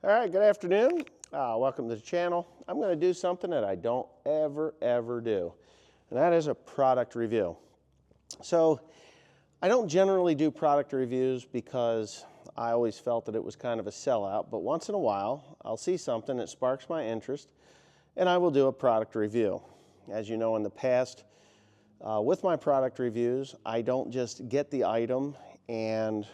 All right, good afternoon. Welcome to the channel. I'm going to do something that I don't ever do, and that is a product review. So I don't generally do product reviews because I always felt that it was kind of a sellout, but once in a while I'll see something that sparks my interest and I will do a product review. As you know, in the past, with my product reviews, I don't just get the item and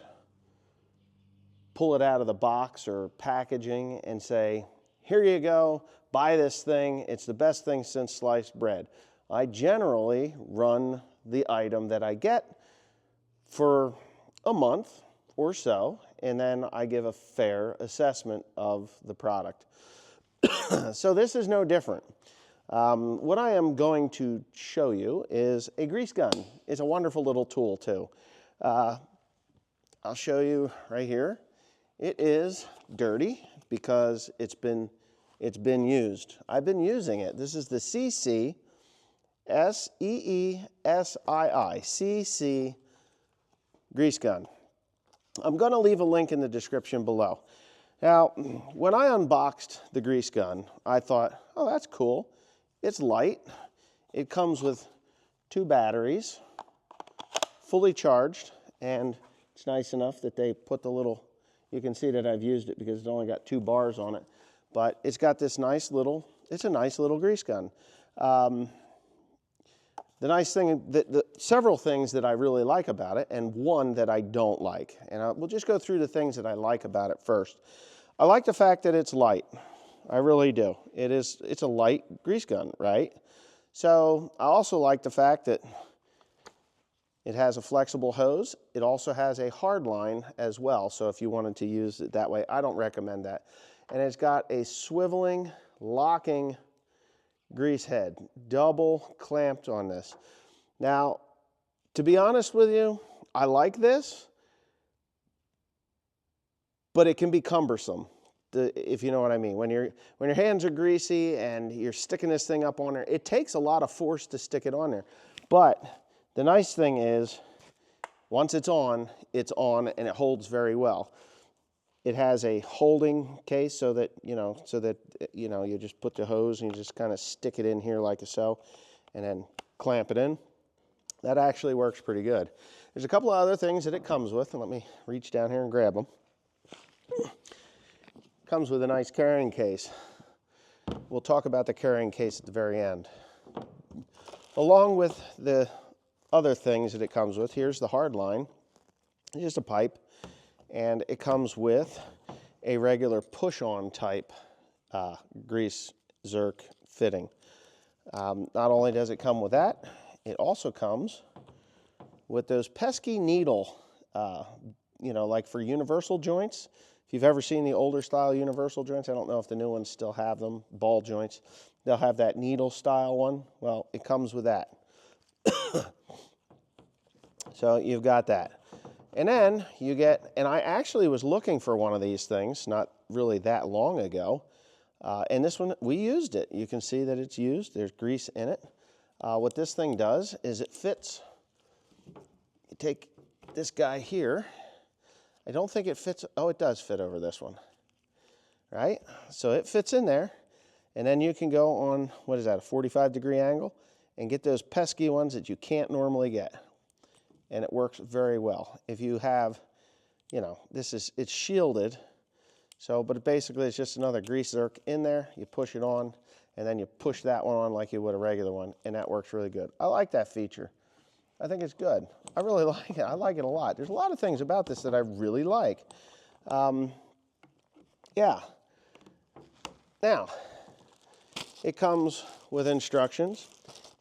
pull it out of the box or packaging and say, here you go, buy this thing, it's the best thing since sliced bread. I generally run the item that I get for a month or so, and then I give a fair assessment of the product. So this is no different. What I am going to show you is a grease gun. It's a wonderful little tool too. I'll show you right here. It is dirty because it's been used. I've been using it. This is the SeeSii, SeeSii, SeeSii Grease Gun. I'm going to leave a link in the description below. Now, when I unboxed the grease gun, I thought, oh, that's cool. It's light. It comes with 2 batteries, fully charged, and it's nice enough that they put the little, you can see that I've used it because it's only got 2 bars on it, but it's got this nice little, it's a nice little grease gun. The nice thing, several things that I really like about it, and one that I don't like. And we'll just go through the things that I like about it first. I like the fact that it's light. I really do. It's a light grease gun, right? So I also like the fact that it has a flexible hose. It also has a hard line as well. So if you wanted to use it that way, I don't recommend that. And it's got a swiveling, locking grease head, double clamped on this. Now, to be honest with you, I like this, but it can be cumbersome, if you know what I mean. When your hands are greasy and you're sticking this thing up on there, it takes a lot of force to stick it on there. But the nice thing is, once it's on and it holds very well. It has a holding case so that, you just put the hose and you just kind of stick it in here like so, and then clamp it in. That actually works pretty good. There's a couple of other things that it comes with, and let me reach down here and grab them. Comes with a nice carrying case. We'll talk about the carrying case at the very end. Along with the other things that it comes with, here's the hard line. It's just a pipe. And it comes with a regular push-on type grease zerk fitting. Not only does it come with that, it also comes with those pesky needle, like for universal joints. If you've ever seen the older style universal joints, I don't know if the new ones still have them, ball joints, they'll have that needle style one. Well, it comes with that. So you've got that. And then you get, and I actually was looking for one of these things not really that long ago. And this one, we used it. You can see that it's used. There's grease in it. What this thing does is it fits. You take this guy here. I don't think it fits. Oh, it does fit over this one. Right? So it fits in there. And then you can go on, what is that, a 45-degree angle, and get those pesky ones that you can't normally get. And it works very well. If you have, it's shielded. So, but basically it's just another grease zerk in there. You push it on, and then you push that one on like you would a regular one, and that works really good. I like that feature. I think it's good. I really like it. I like it a lot. There's a lot of things about this that I really like. Yeah. Now, it comes with instructions.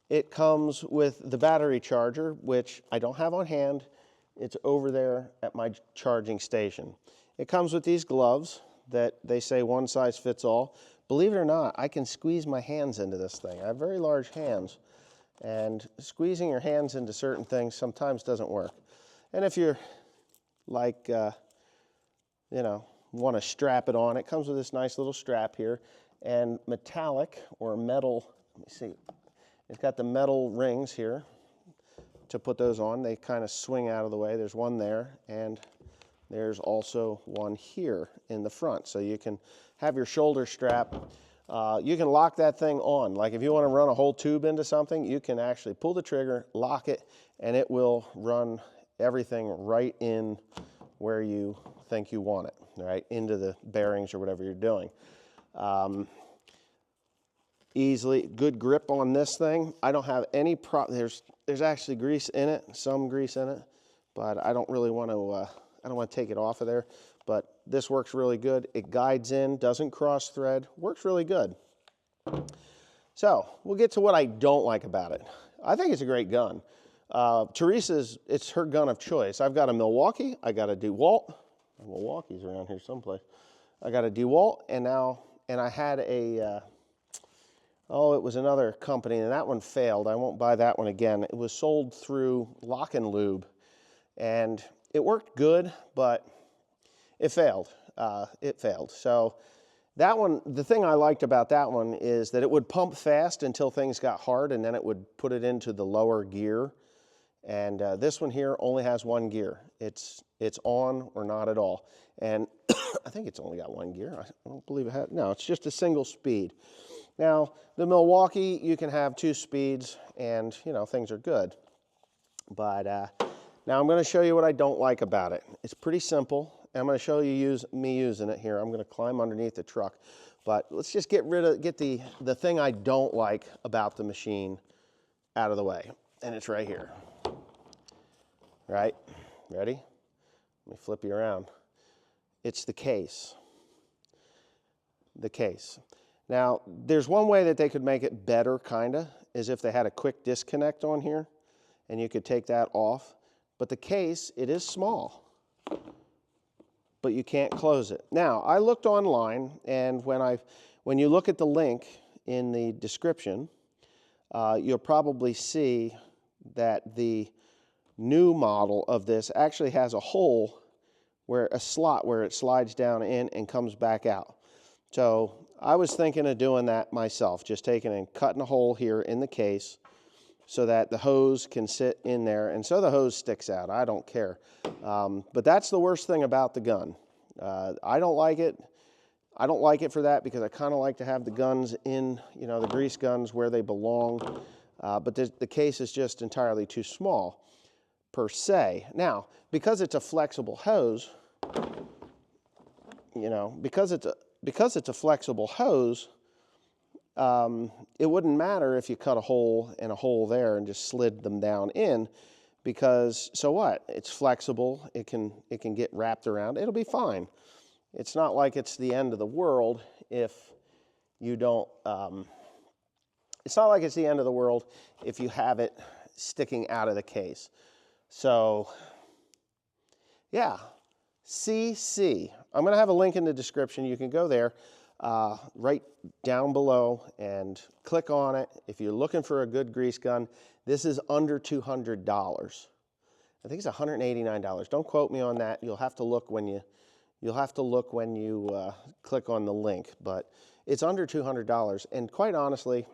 It comes with the battery charger, which I don't have on hand. It's over there at my charging station. It comes with these gloves that they say one size fits all. Believe it or not, I can squeeze my hands into this thing. I have very large hands, and squeezing your hands into certain things sometimes doesn't work. And if you're like, want to strap it on, it comes with this nice little strap here, and metallic or metal, let me see. It's got the metal rings here to put those on. They kind of swing out of the way. There's one there and there's also one here in the front. So you can have your shoulder strap. You can lock that thing on. Like if you want to run a whole tube into something, you can actually pull the trigger, lock it, and it will run everything right in where you think you want it, right? Into the bearings or whatever you're doing. Easily, good grip on this thing. I don't have any there's actually grease in it, some grease in it, but I don't really want to, I don't want to take it off of there. But this works really good. It guides in, doesn't cross thread, works really good. So we'll get to what I don't like about it. I think it's a great gun. Teresa's, it's her gun of choice. I've got a Milwaukee, I got a DeWalt. Milwaukee's around here someplace. I got a DeWalt, and I had a, it was another company, and that one failed. I won't buy that one again. It was sold through Lock and Lube, and it worked good, but it failed. So that one, the thing I liked about that one is that it would pump fast until things got hard, and then it would put it into the lower gear. And this one here only has one gear. It's on or not at all. And I think it's only got one gear. I don't believe it had. No, it's just a single speed. Now, the Milwaukee, you can have 2 speeds, and things are good. But now I'm going to show you what I don't like about it. It's pretty simple. And I'm going to show you me using it here. I'm going to climb underneath the truck. But let's just get the thing I don't like about the machine out of the way. And it's right here. Right? Ready? Let me flip you around. It's the case. The case. Now, there's one way that they could make it better, kinda, is if they had a quick disconnect on here, and you could take that off. But the case, it is small, but you can't close it. Now, I looked online, and when you look at the link in the description, you'll probably see that the new model of this actually has a hole, a slot where it slides down in and comes back out. So I was thinking of doing that myself, just taking and cutting a hole here in the case so that the hose can sit in there, and so the hose sticks out. I don't care. But that's the worst thing about the gun. I don't like it. I don't like it for that because I kind of like to have the guns in, the grease guns where they belong. But the case is just entirely too small, per se. Now, because it's a flexible hose, because it's a flexible hose, it wouldn't matter if you cut a hole and a hole there and just slid them down in, because so what? It's flexible. It can get wrapped around. It'll be fine. It's not like it's the end of the world if you don't. It's not like it's the end of the world if you have it sticking out of the case. So, yeah, SeeSii. I'm going to have a link in the description. You can go there right down below and click on it. If you're looking for a good grease gun, this is under $200. I think it's $189. Don't quote me on that. You'll have to look when you click on the link. But it's under $200. And quite honestly,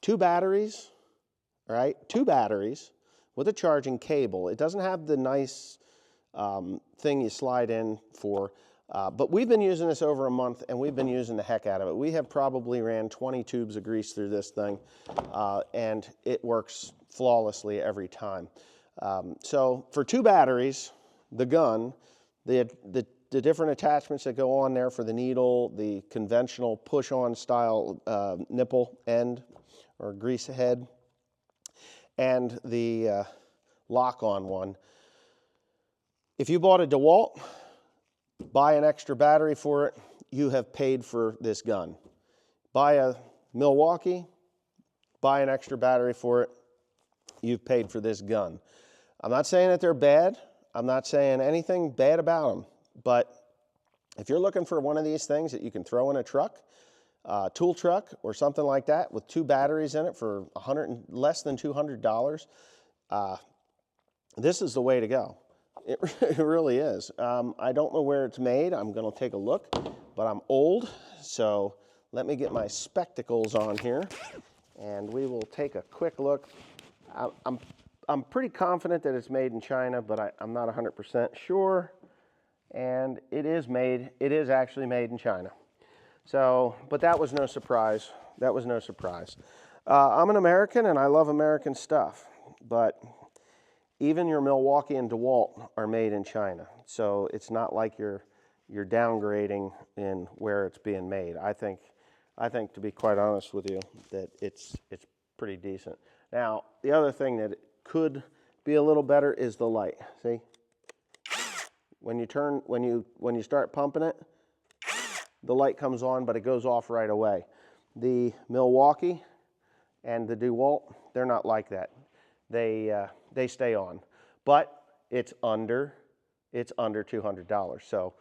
2 batteries, right? 2 batteries with a charging cable. It doesn't have the nice thing you slide in for, but we've been using this over a month, and we've been using the heck out of it. We have probably ran 20 tubes of grease through this thing, and it works flawlessly every time. So for 2 batteries, the gun, the different attachments that go on there for the needle, the conventional push-on style nipple end or grease head, and the lock-on one. If you bought a DeWalt, buy an extra battery for it, you have paid for this gun. Buy a Milwaukee, buy an extra battery for it, you've paid for this gun. I'm not saying that they're bad. I'm not saying anything bad about them. But if you're looking for one of these things that you can throw in a truck, tool truck or something like that with 2 batteries in it for less than $200, this is the way to go. It really is. I don't know where it's made. I'm going to take a look, but I'm old, so let me get my spectacles on here, and we will take a quick look. I'm pretty confident that it's made in China, but I'm not 100% sure. and it is actually made in China. So, but that was no surprise. That was no surprise. I'm an American and I love American stuff, but even your Milwaukee and DeWalt are made in China. So it's not like you're downgrading in where it's being made. I think to be quite honest with you, that it's pretty decent. Now, the other thing that could be a little better is the light. See? When you start pumping it, the light comes on, but it goes off right away. The Milwaukee and the DeWalt, they're not like that. They stay on, but it's under $200. So,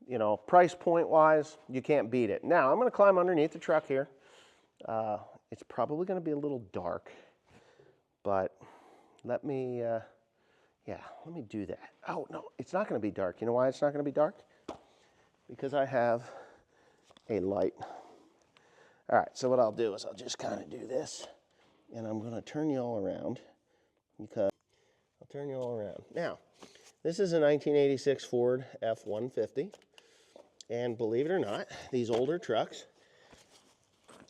you know, price point wise, you can't beat it. Now I'm going to climb underneath the truck here. It's probably going to be a little dark, but let me do that. Oh no, it's not going to be dark. You know why it's not going to be dark? Because I have a light. All right, so what I'll do is I'll just kind of do this, and I'm going to turn you all around, because I'll turn you all around. Now, this is a 1986 Ford F-150, and believe it or not, these older trucks,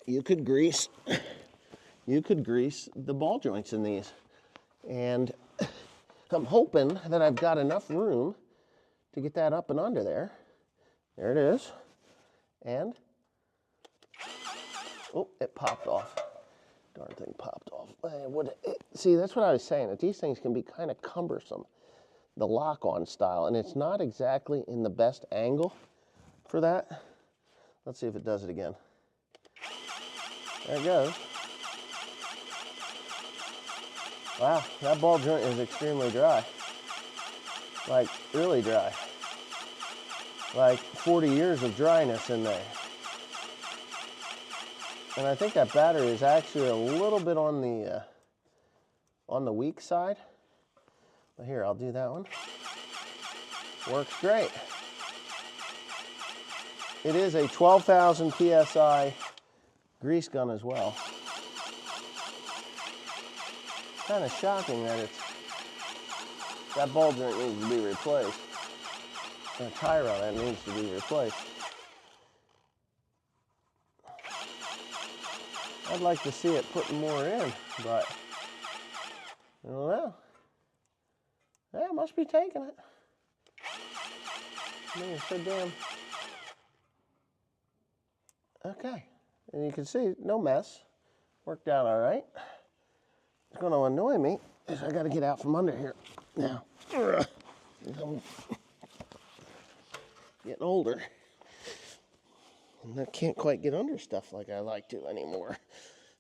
you could grease the ball joints in these, and I'm hoping that I've got enough room to get that up and under there. There it is. And, oh, it popped off. Darn thing popped off. See, that's what I was saying, that these things can be kind of cumbersome, the lock-on style, and it's not exactly in the best angle for that. Let's see if it does it again. There it goes. Wow, that ball joint is extremely dry. Like, really dry. Like 40 years of dryness in there. And I think that battery is actually a little bit on the weak side. But here, I'll do that one. Works great. It is a 12,000 PSI grease gun as well. Kind of shocking that that ball joint needs to be replaced. The tire on that needs to be replaced. I'd like to see it putting more in, but I don't know. Yeah, it must be taking it. I mean, it's so damn. Okay, and you can see no mess. Worked out all right. It's going to annoy me is I got to get out from under here now. I'm getting older, and I can't quite get under stuff like I like to anymore.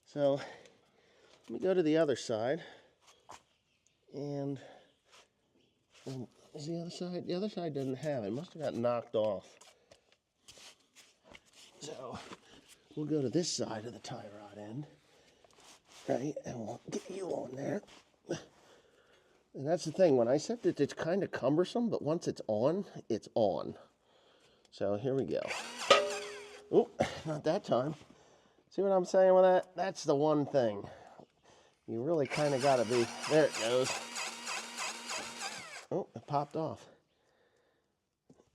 So let me go to the other side. And is the other side? The other side doesn't have it. It must have got knocked off. So we'll go to this side of the tie rod end, right? And we'll get you on there. And that's the thing. When I said that it's kind of cumbersome, but once it's on, it's on. So here we go. Oh, not that time. See what I'm saying with that? That's the one thing. You really kind of got to be. There it goes. Oh, it popped off.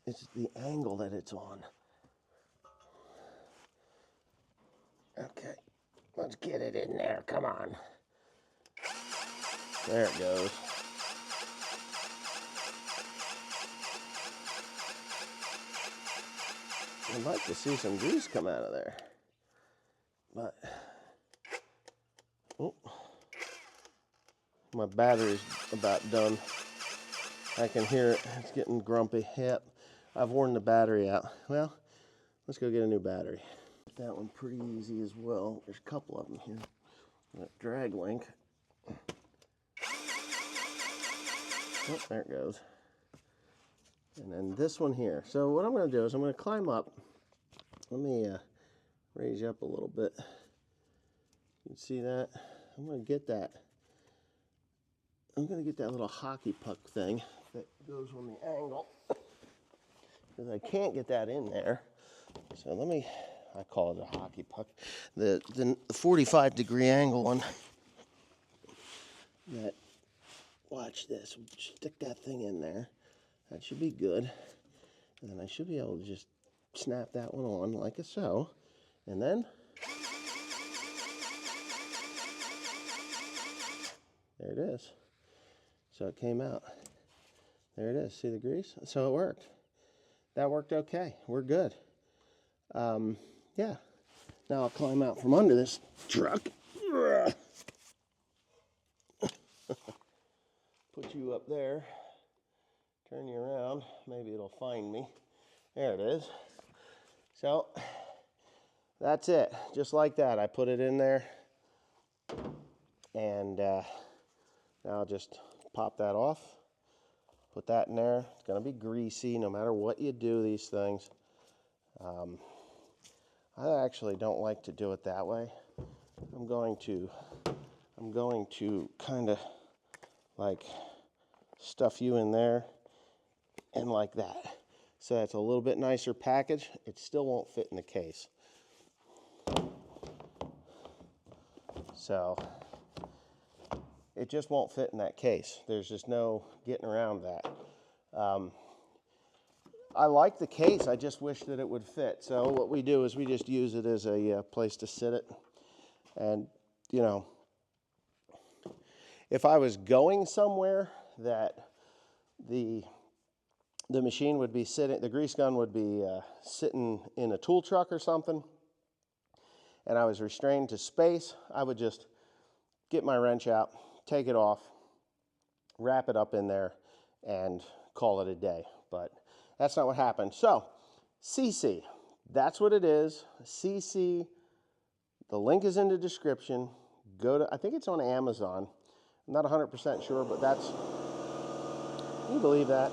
It's the angle that it's on. Okay, let's get it in there. Come on. There it goes. I'd like to see some grease come out of there. But, oh, my battery's about done. I can hear it. It's getting grumpy. Yep, I've worn the battery out. Well, let's go get a new battery. That one pretty easy as well. There's a couple of them here. That drag link. Oh, there it goes. And then this one here. So what I'm going to do is I'm going to climb up. Let me raise you up a little bit. You can see that? I'm going to get that. I'm going to get that little hockey puck thing that goes on the angle. Because I can't get that in there. So let me, I call it a hockey puck. The 45-degree angle one. That, watch this. Stick that thing in there. That should be good. And I should be able to just snap that one on like so. And then there it is. So it came out. There it is. See the grease? So it worked. That worked okay. We're good. Yeah. Now I'll climb out from under this truck. Put you up there. Turn you around. Maybe it'll find me. There it is. So that's it. Just like that. I put it in there. And now I'll just pop that off. Put that in there. It's going to be greasy no matter what you do these things. I actually don't like to do it that way. I'm going to kind of like stuff you in there and like that. So that's a little bit nicer package. It still won't fit in the case. So it just won't fit in that case. There's just no getting around that. I like the case, I just wish that it would fit. So what we do is we just use it as a place to sit it. And, you know, if I was going somewhere that the machine would be sitting, the grease gun would be sitting in a tool truck or something, and I was restrained to space, I would just get my wrench out, take it off, wrap it up in there, and call it a day. But that's not what happened. So, SeeSii, that's what it is. SeeSii, the link is in the description. Go to, I think it's on Amazon. I'm not 100% sure, but that's, can you believe that?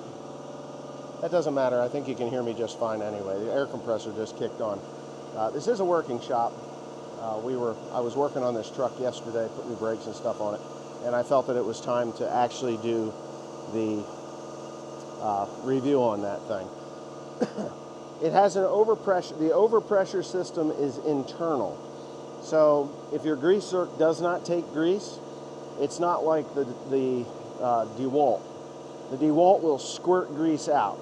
That doesn't matter. I think you can hear me just fine anyway. The air compressor just kicked on. This is a working shop. I was working on this truck yesterday, put new brakes and stuff on it, and I felt that it was time to actually do the review on that thing. It has an overpressure. The overpressure system is internal. So if your grease zerk does not take grease, it's not like the DeWalt. The DeWalt will squirt grease out.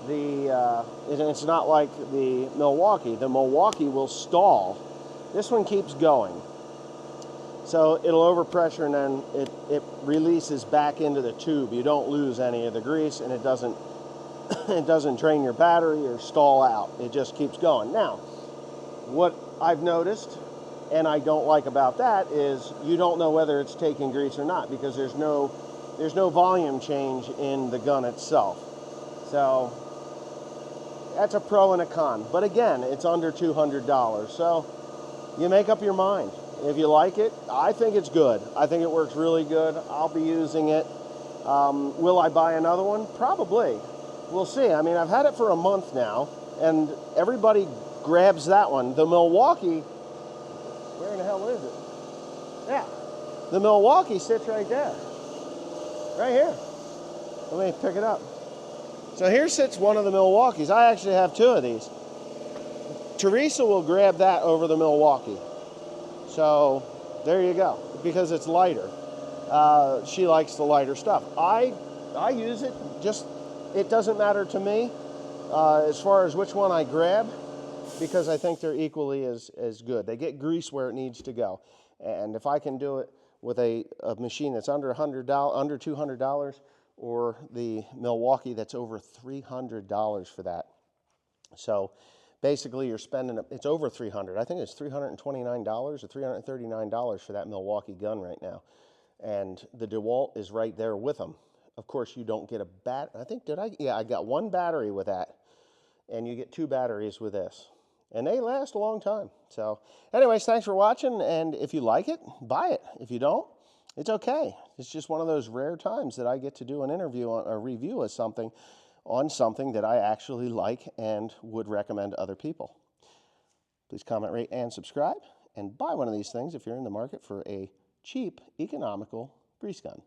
It's not like the Milwaukee. The Milwaukee will stall. This one keeps going. So it'll overpressure and then it releases back into the tube. You don't lose any of the grease, and it doesn't it doesn't drain your battery or stall out. It just keeps going. Now, what I've noticed and I don't like about that is you don't know whether it's taking grease or not, because there's no volume change in the gun itself. So that's a pro and a con. But again, it's under $200. So you make up your mind. If you like it, I think it's good. I think it works really good. I'll be using it. Will I buy another one? Probably. We'll see. I mean, I've had it for a month now, and everybody grabs that one. The Milwaukee, where in the hell is it? Yeah. The Milwaukee sits right there. Right here. Let me pick it up. So here sits one of the Milwaukees. I actually have two of these. Teresa will grab that over the Milwaukee. So there you go, because it's lighter. She likes the lighter stuff. I use it, just, it doesn't matter to me as far as which one I grab, because I think they're equally as good. They get grease where it needs to go. And if I can do it with a machine that's under $200, or the Milwaukee that's over $300 for that. So basically you're spending, it's over $300. I think it's $329 or $339 for that Milwaukee gun right now. And the DeWalt is right there with them. Of course, you don't get a I think, I got one battery with that. And you get two batteries with this. And they last a long time. So anyways, thanks for watching. And if you like it, buy it. If you don't, it's okay. It's just one of those rare times that I get to do an interview on a review of something on something that I actually like and would recommend to other people. Please comment, rate, and subscribe, and buy one of these things if you're in the market for a cheap, economical grease gun.